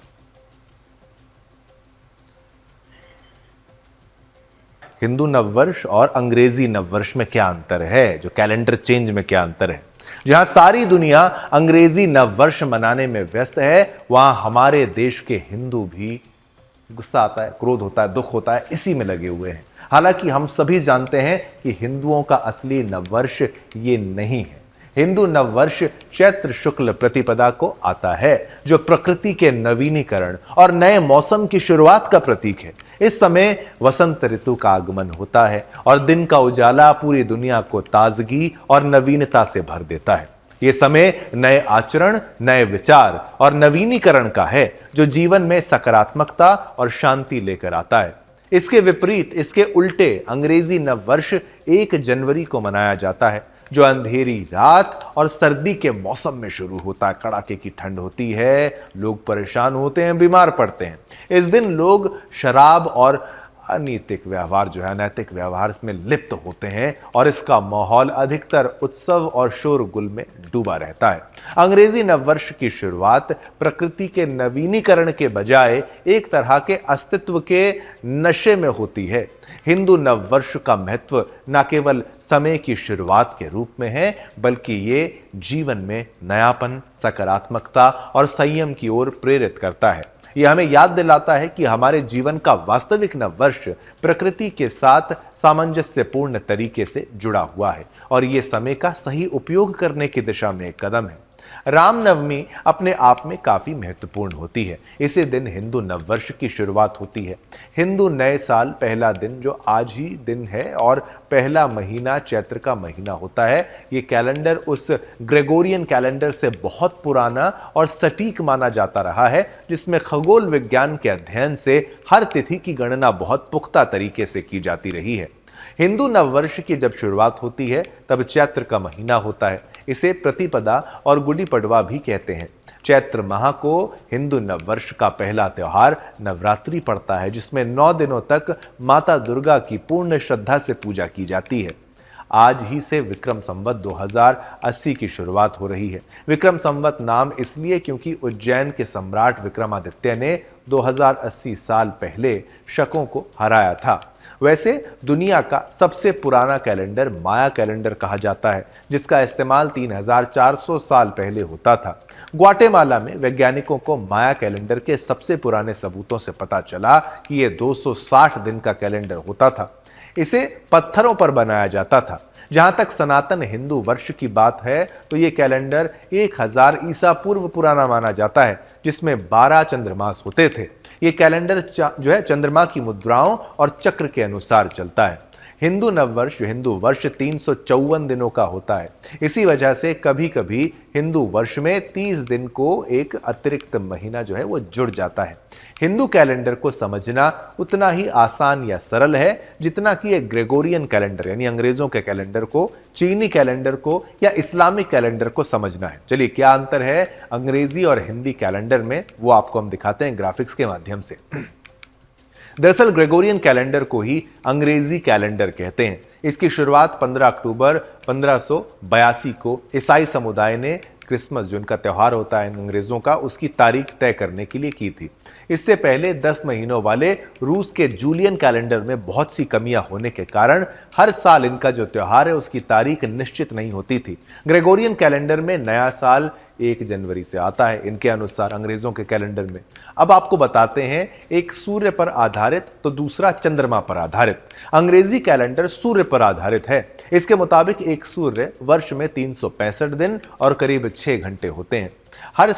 Speaker 1: हिंदू नववर्ष और अंग्रेजी नववर्ष में क्या अंतर है, जो कैलेंडर चेंज में क्या अंतर है? जहां सारी दुनिया अंग्रेजी नववर्ष मनाने में व्यस्त है, वहां हमारे देश के हिंदू भी गुस्सा आता है, क्रोध होता है, दुख होता है, इसी में लगे हुए हैं। हालांकि हम सभी जानते हैं कि हिंदुओं का असली नववर्ष ये नहीं है। हिंदू नववर्ष चैत्र शुक्ल प्रतिपदा को आता है, जो प्रकृति के नवीनीकरण और नए मौसम की शुरुआत का प्रतीक है। इस समय वसंत ऋतु का आगमन होता है और दिन का उजाला पूरी दुनिया को ताजगी और नवीनता से भर देता है। ये समय नए आचरण, नए विचार और नवीनीकरण का है, जो जीवन में सकारात्मकता और शांति लेकर आता है। इसके विपरीत, इसके उल्टे अंग्रेजी नववर्ष 1 जनवरी को मनाया जाता है, जो अंधेरी रात और सर्दी के मौसम में शुरू होता है। कड़ाके की ठंड होती है, लोग परेशान होते हैं, बीमार पड़ते हैं। इस दिन लोग शराब और अनैतिक व्यवहार जो है, अनैतिक व्यवहार में लिप्त होते हैं और इसका माहौल अधिकतर उत्सव और शोरगुल में डूबा रहता है। अंग्रेजी नववर्ष की शुरुआत प्रकृति के नवीनीकरण के बजाय एक तरह के अस्तित्व के नशे में होती है। हिंदू नववर्ष का महत्व न केवल समय की शुरुआत के रूप में है, बल्कि ये जीवन में नयापन, सकारात्मकता और संयम की ओर प्रेरित करता है। यह हमें याद दिलाता है कि हमारे जीवन का वास्तविक नववर्ष प्रकृति के साथ सामंजस्यपूर्ण तरीके से जुड़ा हुआ है और ये समय का सही उपयोग करने की दिशा में एक कदम है। रामनवमी अपने आप में काफी महत्वपूर्ण होती है। इसी दिन हिंदू नववर्ष की शुरुआत होती है। हिंदू नए साल पहला दिन जो आज ही दिन है और पहला महीना चैत्र का महीना होता है। ये कैलेंडर उस ग्रेगोरियन कैलेंडर से बहुत पुराना और सटीक माना जाता रहा है, जिसमें खगोल विज्ञान के अध्ययन से हर तिथि की गणना बहुत पुख्ता तरीके से की जाती रही है। हिंदू नववर्ष की जब शुरुआत होती है तब चैत्र का महीना होता है। इसे प्रतिपदा और गुड़ी पड़वा भी कहते हैं। चैत्र माह को हिंदू नववर्ष का पहला त्योहार नवरात्रि पड़ता है, जिसमें 9 दिनों तक माता दुर्गा की पूर्ण श्रद्धा से पूजा की जाती है। आज ही से विक्रम संवत 2080 की शुरुआत हो रही है। विक्रम संवत नाम इसलिए क्योंकि उज्जैन के सम्राट विक्रमादित्य ने 2080 साल पहले शकों को हराया था। वैसे दुनिया का सबसे पुराना कैलेंडर माया कैलेंडर कहा जाता है, जिसका इस्तेमाल 3400 साल पहले होता था। ग्वाटेमाला में वैज्ञानिकों को माया कैलेंडर के सबसे पुराने सबूतों से पता चला कि यह 260 दिन का कैलेंडर होता था। इसे पत्थरों पर बनाया जाता था। जहां तक सनातन हिंदू वर्ष की बात है तो यह कैलेंडर 1000 ईसा पूर्व पुराना माना जाता है, जिसमें 12 चंद्रमास होते थे। ये कैलेंडर जो है चंद्रमा की मुद्राओं और चक्र के अनुसार चलता है। हिंदू नववर्ष हिंदू वर्ष 354 दिनों का होता है। इसी वजह से कभी कभी हिंदू वर्ष में 30 दिन को एक अतिरिक्त महीना जो है वो जुड़ जाता है। हिंदू कैलेंडर को समझना उतना ही आसान या सरल है जितना कि एक ग्रेगोरियन कैलेंडर यानी अंग्रेजों के कैलेंडर को, चीनी कैलेंडर को या इस्लामिक कैलेंडर को समझना है। चलिए, क्या अंतर है अंग्रेजी और हिंदी कैलेंडर में, वो आपको हम दिखाते हैं ग्राफिक्स के माध्यम से। दरअसल ग्रेगोरियन कैलेंडर को ही अंग्रेजी कैलेंडर कहते हैं। इसकी शुरुआत 15 अक्टूबर 1582 को ईसाई समुदाय ने क्रिसमस, जो इनका त्यौहार होता है अंग्रेजों का, उसकी तारीख तय करने के लिए की थी। इससे पहले 10 महीनों वाले रूस के जूलियन कैलेंडर में बहुत सी कमियां होने के कारण हर साल इनका जो त्यौहार है उसकी तारीख निश्चित नहीं होती थी। ग्रेगोरियन कैलेंडर में नया साल 1 जनवरी से आता है, इनके अनुसार अंग्रेजों के कैलेंडर में। अब आपको बताते हैं, एक सूर्य पर आधारित तो दूसरा चंद्रमा पर आधारित। अंग्रेजी कैलेंडर सूर्य पर आधारित है। इसके मुताबिक एक सूर्य वर्ष में 365 दिन और करीब 6 घंटे होते हैं। हर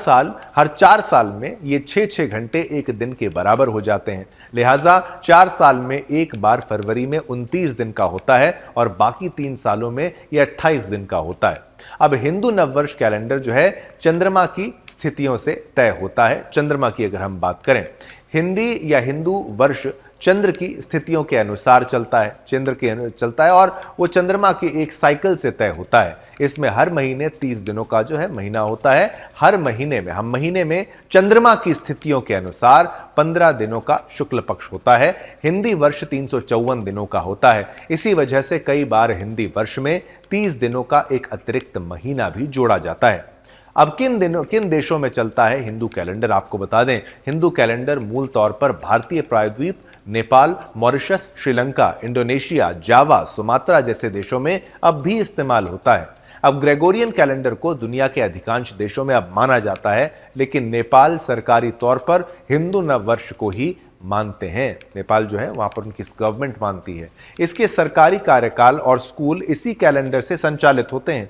Speaker 1: 4 साल में ये 6-6 घंटे एक दिन के बराबर हो जाते हैं। लिहाजा 4 साल में एक बार फरवरी में 29 दिन का होता है और बाकी 3 सालों में यह 28 दिन का होता है। अब हिंदू नववर्ष कैलेंडर जो है चंद्रमा की स्थितियों से तय होता है। चंद्रमा की अगर हम बात करें, हिंदी या हिंदू वर्ष चंद्र की स्थितियों के अनुसार चलता है, और वो चंद्रमा की एक साइकिल से तय होता है। इसमें हर महीने 30 दिनों का जो है महीना होता है। हर महीने में चंद्रमा की स्थितियों के अनुसार 15 दिनों का शुक्ल पक्ष होता है। हिंदी वर्ष 354 दिनों का होता है। इसी वजह से कई बार हिंदी वर्ष में 30 दिनों का एक अतिरिक्त महीना भी जोड़ा जाता है। अब किन देशों में चलता है हिंदू कैलेंडर, आपको बता दें। हिंदू कैलेंडर मूल तौर पर भारतीय प्रायद्वीप, नेपाल, मॉरिशस, श्रीलंका, इंडोनेशिया, जावा, सुमात्रा जैसे देशों में अब भी इस्तेमाल होता है। अब ग्रेगोरियन कैलेंडर को दुनिया के अधिकांश देशों में अब माना जाता है, लेकिन नेपाल सरकारी तौर पर हिंदू नववर्ष को ही मानते हैं। नेपाल जो है वहां पर उनकी गवर्नमेंट मानती है। इसके सरकारी कार्यकाल और स्कूल इसी कैलेंडर से संचालित होते हैं।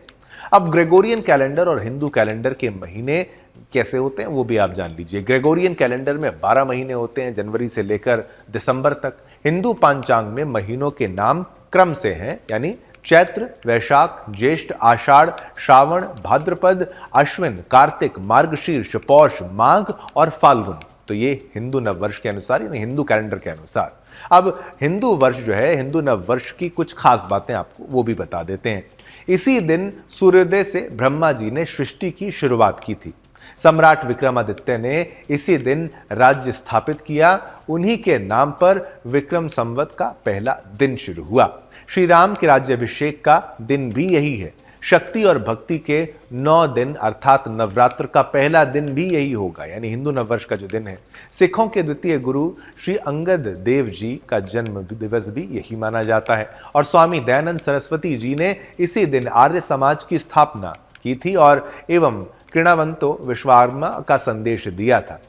Speaker 1: अब ग्रेगोरियन कैलेंडर और हिंदू कैलेंडर के महीने कैसे होते हैं वो भी आप जान लीजिए। ग्रेगोरियन कैलेंडर में 12 महीने होते हैं, जनवरी से लेकर दिसंबर तक। हिंदू पांचांग में महीनों के नाम क्रम से हैं, यानी चैत्र, वैशाख, ज्येष्ठ, आषाढ़, श्रावण, भाद्रपद, अश्विन, कार्तिक, मार्गशीर्ष, पौष, माघ और फाल्गुन। तो ये हिंदू नववर्ष के अनुसार, यानी हिंदू कैलेंडर के अनुसार। अब हिंदू वर्ष जो है, हिंदू नववर्ष की कुछ खास बातें आपको वो भी बता देते हैं। इसी दिन सूर्योदय से ब्रह्मा जी ने सृष्टि की शुरुआत की थी। सम्राट विक्रमादित्य ने इसी दिन राज्य स्थापित किया। उन्हीं के नाम पर विक्रम संवत का पहला दिन शुरू हुआ। श्री राम के राज्याभिषेक का दिन भी यही है। शक्ति और भक्ति के 9 दिन अर्थात नवरात्र का पहला दिन भी यही होगा, यानी हिंदू नववर्ष का जो दिन है। सिखों के द्वितीय गुरु श्री अंगद देव जी का जन्म दिवस भी यही माना जाता है, और स्वामी दयानंद सरस्वती जी ने इसी दिन आर्य समाज की स्थापना की थी और एवं कृणावंतो विश्वकर्मा का संदेश दिया था।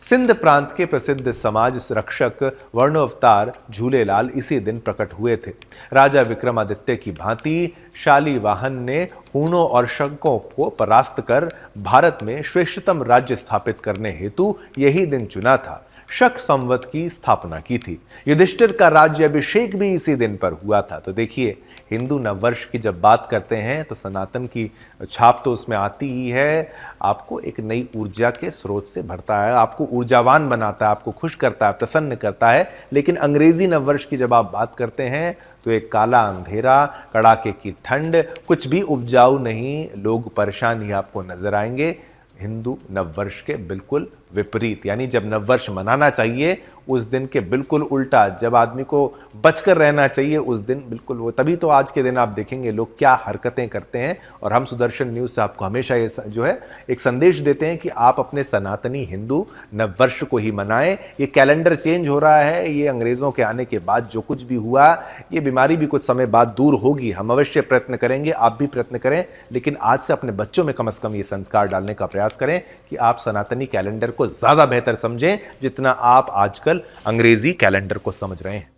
Speaker 1: सिंध प्रांत के प्रसिद्ध समाज रक्षक वर्णोवतार झूलेलाल इसी दिन प्रकट हुए थे। राजा विक्रमादित्य की भांति शालीवाहन ने हूणों और शकों को परास्त कर भारत में श्रेष्ठतम राज्य स्थापित करने हेतु यही दिन चुना था। शक संवत की स्थापना की थी। युधिष्ठिर का राज्याभिषेक भी इसी दिन पर हुआ था। तो देखिए, हिंदू नववर्ष की जब बात करते हैं तो सनातन की छाप तो उसमें आती ही है। आपको एक नई ऊर्जा के स्रोत से भरता है, आपको ऊर्जावान बनाता है, आपको खुश करता है, प्रसन्न करता है। लेकिन अंग्रेजी नववर्ष की जब आप बात करते हैं तो एक काला अंधेरा, कड़ाके की ठंड, कुछ भी उपजाऊ नहीं, लोग परेशान ही आपको नजर आएंगे। हिंदू नववर्ष के बिल्कुल विपरीत, यानी जब नववर्ष मनाना चाहिए उस दिन के बिल्कुल उल्टा, जब आदमी को बचकर रहना चाहिए उस दिन बिल्कुल वो। तभी तो आज के दिन आप देखेंगे लोग क्या हरकतें करते हैं। और हम सुदर्शन न्यूज़ से आपको हमेशा ये जो है एक संदेश देते हैं कि आप अपने सनातनी हिंदू नववर्ष को ही मनाएं। ये कैलेंडर चेंज हो रहा है, ये अंग्रेज़ों के आने के बाद जो कुछ भी हुआ, ये बीमारी भी कुछ समय बाद दूर होगी। हम अवश्य प्रयत्न करेंगे, आप भी प्रयत्न करें, लेकिन आज से अपने बच्चों में कम से कम ये संस्कार डालने का प्रयास करें कि आप सनातनी कैलेंडर को ज़्यादा बेहतर समझें जितना आप आजकल अंग्रेजी कैलेंडर को समझ रहे हैं।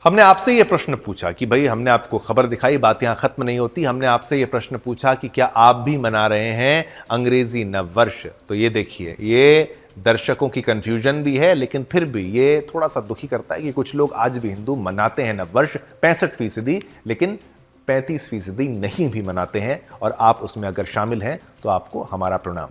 Speaker 1: हमने आपसे यह प्रश्न पूछा कि भाई, हमने आपको खबर दिखाई, बात यहां खत्म नहीं होती। हमने आपसे यह प्रश्न पूछा कि क्या आप भी मना रहे हैं अंग्रेजी नववर्ष? तो ये देखिए, ये दर्शकों की कंफ्यूजन भी है, लेकिन फिर भी ये थोड़ा सा दुखी करता है कि कुछ लोग आज भी हिंदू मनाते हैं नववर्ष 65%, लेकिन 35% नहीं भी मनाते हैं। और आप उसमें अगर शामिल हैं तो आपको हमारा प्रणाम।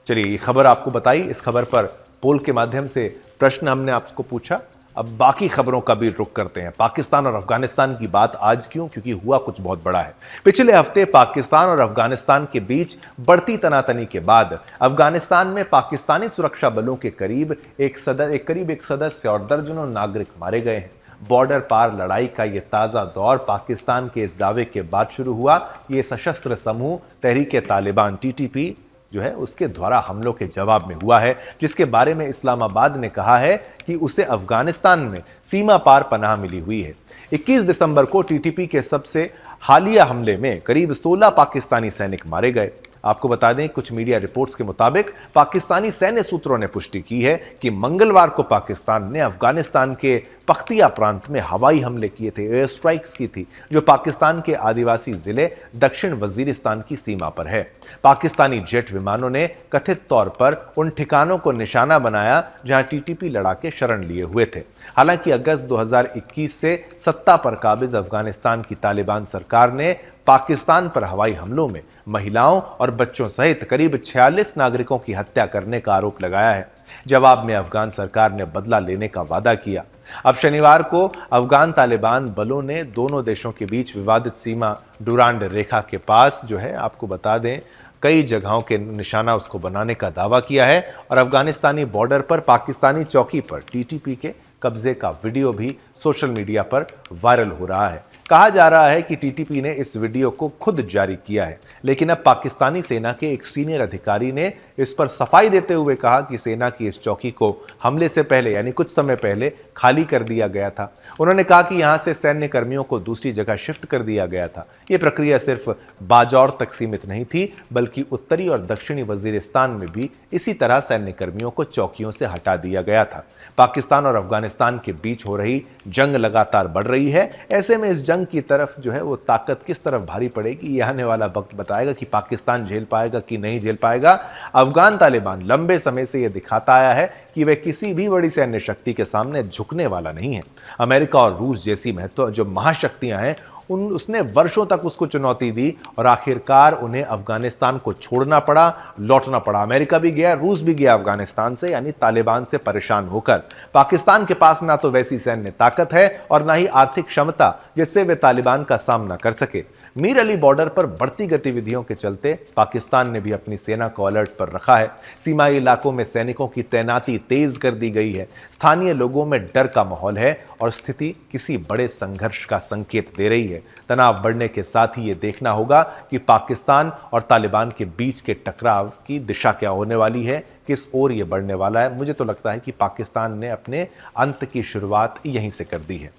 Speaker 1: चलिए, ये खबर आपको बताई, इस खबर पर पोल के माध्यम से प्रश्न हमने आपको पूछा। अब बाकी खबरों का भी रुख करते हैं। पाकिस्तान और अफगानिस्तान की बात आज क्यों? क्योंकि हुआ कुछ बहुत बड़ा है। पिछले हफ्ते पाकिस्तान और अफगानिस्तान के बीच बढ़ती तनातनी के बाद अफगानिस्तान में पाकिस्तानी सुरक्षा बलों के करीब एक सदस्य और दर्जनों नागरिक मारे गए हैं। बॉर्डर पार लड़ाई का यह ताजा दौर पाकिस्तान के इस दावे के बाद शुरू हुआ। ये सशस्त्र समूह तहरीक तालिबान TTP जो है उसके द्वारा हमलों के जवाब में हुआ है, जिसके बारे में इस्लामाबाद ने कहा है कि उसे अफगानिस्तान में सीमा पार पनाह मिली हुई है। 21 दिसंबर को TTP के सबसे हालिया हमले में करीब 16 पाकिस्तानी सैनिक मारे गए। आपको बता दें, कुछ मीडिया रिपोर्ट्स के मुताबिक पाकिस्तानी सैन्य सूत्रों ने पुष्टि की है कि मंगलवार को पाकिस्तान ने अफगानिस्तान के पख्तिया प्रांत में हवाई हमले किए थे, एयर स्ट्राइक्स की थी, जो पाकिस्तान के आदिवासी जिले दक्षिण वजीरिस्तान की सीमा पर है। पाकिस्तानी जेट विमानों ने कथित तौर पर उन ठिकानों को निशाना बनाया जहां TTP लड़ाके शरण लिए हुए थे। हालांकि अगस्त 2021 से सत्ता पर काबिज अफगानिस्तान की तालिबान सरकार ने पाकिस्तान पर हवाई हमलों में महिलाओं और बच्चों सहित करीब 46 नागरिकों की हत्या करने का आरोप लगाया है। जवाब में अफगान सरकार ने बदला लेने का वादा किया। अब शनिवार को अफगान तालिबान बलों ने दोनों देशों के बीच विवादित सीमा डुरांड रेखा के पास जो है, आपको बता दें, कई जगहों के निशाना उसको बनाने का दावा किया है। और अफगानिस्तानी बॉर्डर पर पाकिस्तानी चौकी पर TTP के कब्जे का वीडियो भी सोशल मीडिया पर वायरल हो रहा है। कहा जा रहा है कि TTP ने इस वीडियो को खुद जारी किया है, लेकिन अब पाकिस्तानी सेना के एक सीनियर अधिकारी ने इस पर सफाई देते हुए कहा कि सेना की इस चौकी को हमले से पहले, यानी कुछ समय पहले, खाली कर दिया गया था। उन्होंने कहा कि यहां से सैन्य कर्मियों को दूसरी जगह शिफ्ट कर दिया गया था। यह प्रक्रिया सिर्फ बाजौर तक सीमित नहीं थी, बल्कि उत्तरी और दक्षिणी वजीरिस्तान में भी इसी तरह सैन्य कर्मियों को चौकियों से हटा दिया गया था। पाकिस्तान और अफगानिस्तान के बीच हो रही जंग लगातार बढ़ रही है। ऐसे में इस जंग की तरफ जो है वो ताकत किस तरफ भारी पड़ेगी, यह आने वाला वक्त बताएगा कि पाकिस्तान झेल पाएगा कि नहीं झेल पाएगा। अफगान तालिबान लंबे समय से यह दिखाता आया है कि वे किसी भी बड़ी सैन्य शक्ति के सामने झुकने वाला नहीं है। अमेरिका और रूस जैसी जो महाशक्तियां हैं, उसने वर्षों तक उसको चुनौती दी और आखिरकार उन्हें अफगानिस्तान को छोड़ना पड़ा, लौटना पड़ा। अमेरिका भी गया, रूस भी गया अफगानिस्तान से, यानी तालिबान से परेशान होकर। पाकिस्तान के पास ना तो वैसी सैन्य ताकत है और ना ही आर्थिक क्षमता जिससे वे तालिबान का सामना कर सके। मीर अली बॉर्डर पर बढ़ती गतिविधियों के चलते पाकिस्तान ने भी अपनी सेना को अलर्ट पर रखा है। सीमाई इलाकों में सैनिकों की तैनाती तेज कर दी गई है। स्थानीय लोगों में डर का माहौल है और स्थिति किसी बड़े संघर्ष का संकेत दे रही है। तनाव बढ़ने के साथ ही ये देखना होगा कि पाकिस्तान और तालिबान के बीच के टकराव की दिशा क्या होने वाली है, किस ओर ये बढ़ने वाला है। मुझे तो लगता है कि पाकिस्तान ने अपने अंत की शुरुआत यहीं से कर दी है।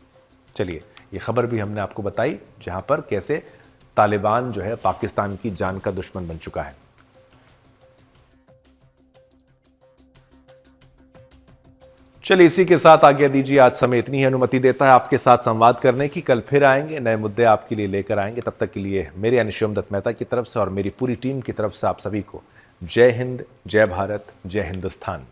Speaker 1: चलिए, ये खबर भी हमने आपको बताई जहां पर कैसे तालिबान जो है पाकिस्तान की जान का दुश्मन बन चुका है। चलिए, इसी के साथ आज्ञा दीजिए। आज समय इतनी ही अनुमति देता है आपके साथ संवाद करने की। कल फिर आएंगे, नए मुद्दे आपके लिए लेकर आएंगे। तब तक के लिए मेरे यानी शिवमदत्त मेहता की तरफ से और मेरी पूरी टीम की तरफ से आप सभी को जय हिंद, जय भारत, जय हिंदुस्तान।